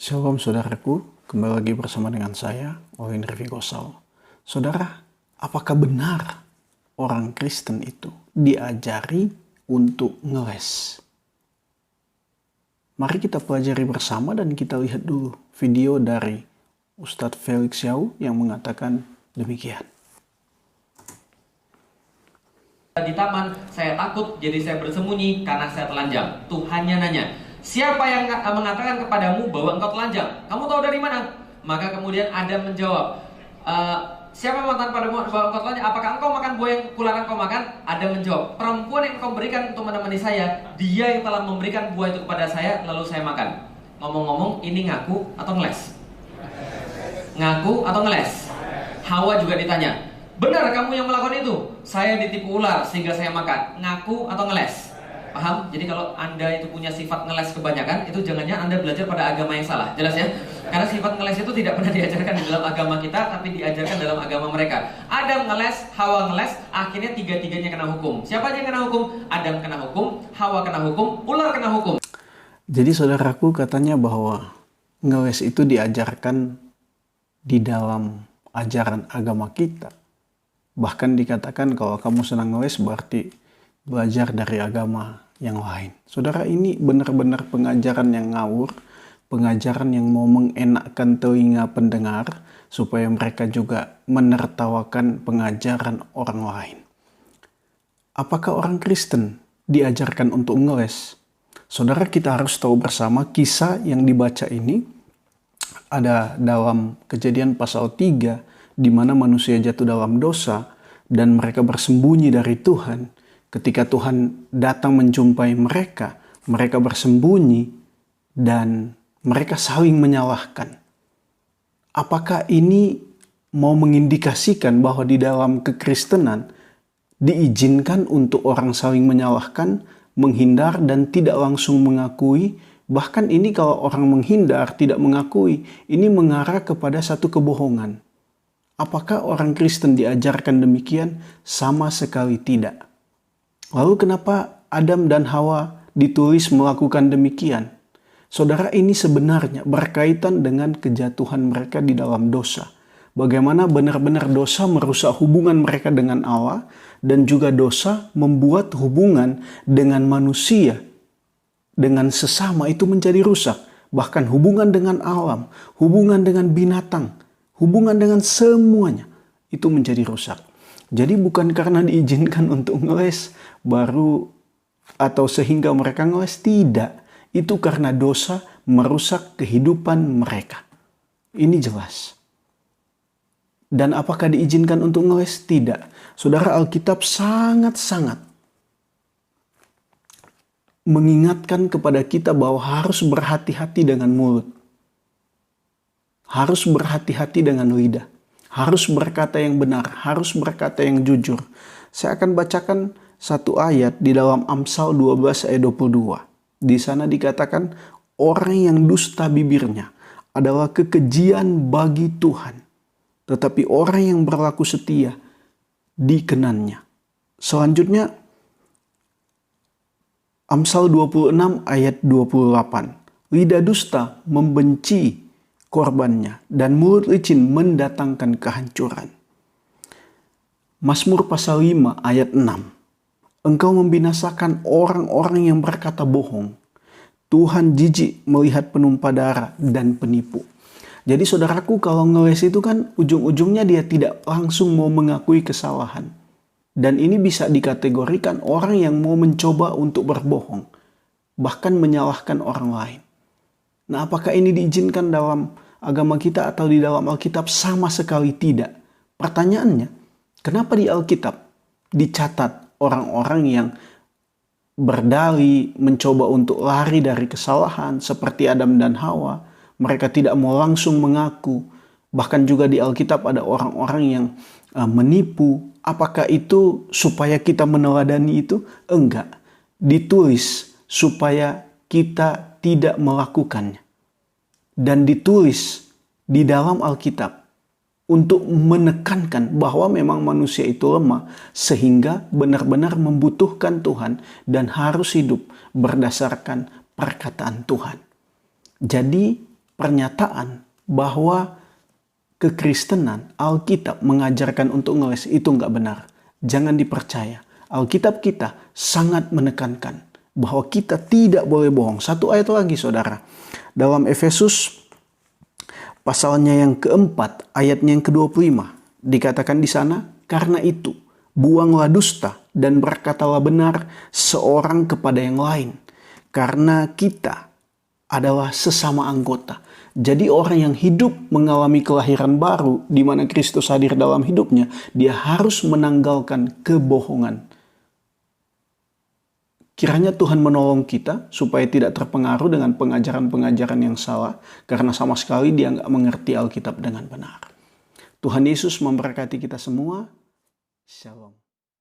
Shalom saudaraku, kembali lagi bersama dengan saya, Olin Rivi Gosal. Saudara, apakah benar orang Kristen itu diajari untuk ngeles? Mari kita pelajari bersama dan kita lihat dulu video dari Ustadz Felix Yau yang mengatakan demikian. Di taman, saya takut, jadi saya bersembunyi karena saya telanjang. Tuhannya nanya, siapa yang mengatakan kepadamu bahwa engkau telanjang? Kamu tahu dari mana? Maka kemudian Adam menjawab, siapa yang mengatakan padamu bahwa engkau telanjang? Apakah engkau makan buah yang kularang kau makan? Adam menjawab, perempuan yang kau berikan untuk menemani saya, dia yang telah memberikan buah itu kepada saya, lalu saya makan. Ngomong-ngomong, ini ngaku atau ngeles? Ngaku atau ngeles? Hawa juga ditanya, benar kamu yang melakukan itu? Saya ditipu ular sehingga saya makan. Ngaku atau ngeles? Paham? Jadi kalau Anda itu punya sifat ngeles kebanyakan, itu jangan-jangan Anda belajar pada agama yang salah. Jelas ya? Karena sifat ngeles itu tidak pernah diajarkan di dalam agama kita, tapi diajarkan dalam agama mereka. Adam ngeles, Hawa ngeles, akhirnya tiga-tiganya kena hukum. Siapa aja yang kena hukum? Adam kena hukum, Hawa kena hukum, ular kena hukum. Jadi saudaraku katanya bahwa ngeles itu diajarkan di dalam ajaran agama kita. Bahkan dikatakan kalau kamu senang ngeles berarti belajar dari agama yang lain. Saudara, ini benar-benar pengajaran yang ngawur, pengajaran yang mau mengenakkan telinga pendengar supaya mereka juga menertawakan pengajaran orang lain. Apakah orang Kristen diajarkan untuk ngeles? Saudara, kita harus tahu bersama kisah yang dibaca ini ada dalam Kejadian pasal 3 di mana manusia jatuh dalam dosa dan mereka bersembunyi dari Tuhan. Ketika Tuhan datang menjumpai mereka, mereka bersembunyi dan mereka saling menyalahkan. Apakah ini mau mengindikasikan bahwa di dalam kekristenan diizinkan untuk orang saling menyalahkan, menghindar dan tidak langsung mengakui? Bahkan ini kalau orang menghindar, tidak mengakui, ini mengarah kepada satu kebohongan. Apakah orang Kristen diajarkan demikian? Sama sekali tidak. Lalu kenapa Adam dan Hawa ditulis melakukan demikian? Saudara, ini sebenarnya berkaitan dengan kejatuhan mereka di dalam dosa. Bagaimana benar-benar dosa merusak hubungan mereka dengan Allah dan juga dosa membuat hubungan dengan manusia, dengan sesama itu menjadi rusak. Bahkan hubungan dengan alam, hubungan dengan binatang, hubungan dengan semuanya itu menjadi rusak. Jadi bukan karena diizinkan untuk ngeles baru atau sehingga mereka ngeles, tidak. Itu karena dosa merusak kehidupan mereka. Ini jelas. Dan apakah diizinkan untuk ngeles? Tidak. Saudara, Alkitab sangat-sangat mengingatkan kepada kita bahwa harus berhati-hati dengan mulut. Harus berhati-hati dengan lidah. Harus berkata yang benar. Harus berkata yang jujur. Saya akan bacakan satu ayat di dalam Amsal 12 ayat 22. Di sana dikatakan, orang yang dusta bibirnya adalah kekejian bagi Tuhan. Tetapi orang yang berlaku setia dikenannya. Selanjutnya, Amsal 26 ayat 28. Lidah dusta membenci korbannya dan mulut licin mendatangkan kehancuran. Mazmur pasal 5 ayat 6. Engkau membinasakan orang-orang yang berkata bohong. Tuhan jijik melihat penumpah darah dan penipu. Jadi saudaraku, kalau ngeles itu kan ujung-ujungnya dia tidak langsung mau mengakui kesalahan. Dan ini bisa dikategorikan orang yang mau mencoba untuk berbohong. Bahkan menyalahkan orang lain. Nah, apakah ini diizinkan dalam agama kita atau di dalam Alkitab? Sama sekali tidak. Pertanyaannya, kenapa di Alkitab dicatat orang-orang yang berdalih mencoba untuk lari dari kesalahan seperti Adam dan Hawa? Mereka tidak mau langsung mengaku. Bahkan juga di Alkitab ada orang-orang yang menipu. Apakah itu supaya kita meneladani itu? Enggak. Ditulis supaya kita tidak melakukannya. Dan ditulis di dalam Alkitab untuk menekankan bahwa memang manusia itu lemah sehingga benar-benar membutuhkan Tuhan dan harus hidup berdasarkan perkataan Tuhan. Jadi pernyataan bahwa kekristenan, Alkitab mengajarkan untuk ngeles itu nggak benar. Jangan dipercaya. Alkitab kita sangat menekankan bahwa kita tidak boleh bohong. Satu ayat lagi saudara. Dalam Efesus pasalnya yang keempat, ayatnya yang ke-25. Dikatakan di sana, karena itu buanglah dusta dan berkatalah benar seorang kepada yang lain. Karena kita adalah sesama anggota. Jadi orang yang hidup mengalami kelahiran baru di mana Kristus hadir dalam hidupnya, dia harus menanggalkan kebohongan. Kiranya Tuhan menolong kita supaya tidak terpengaruh dengan pengajaran-pengajaran yang salah karena sama sekali dia nggak mengerti Alkitab dengan benar. Tuhan Yesus memberkati kita semua. Shalom.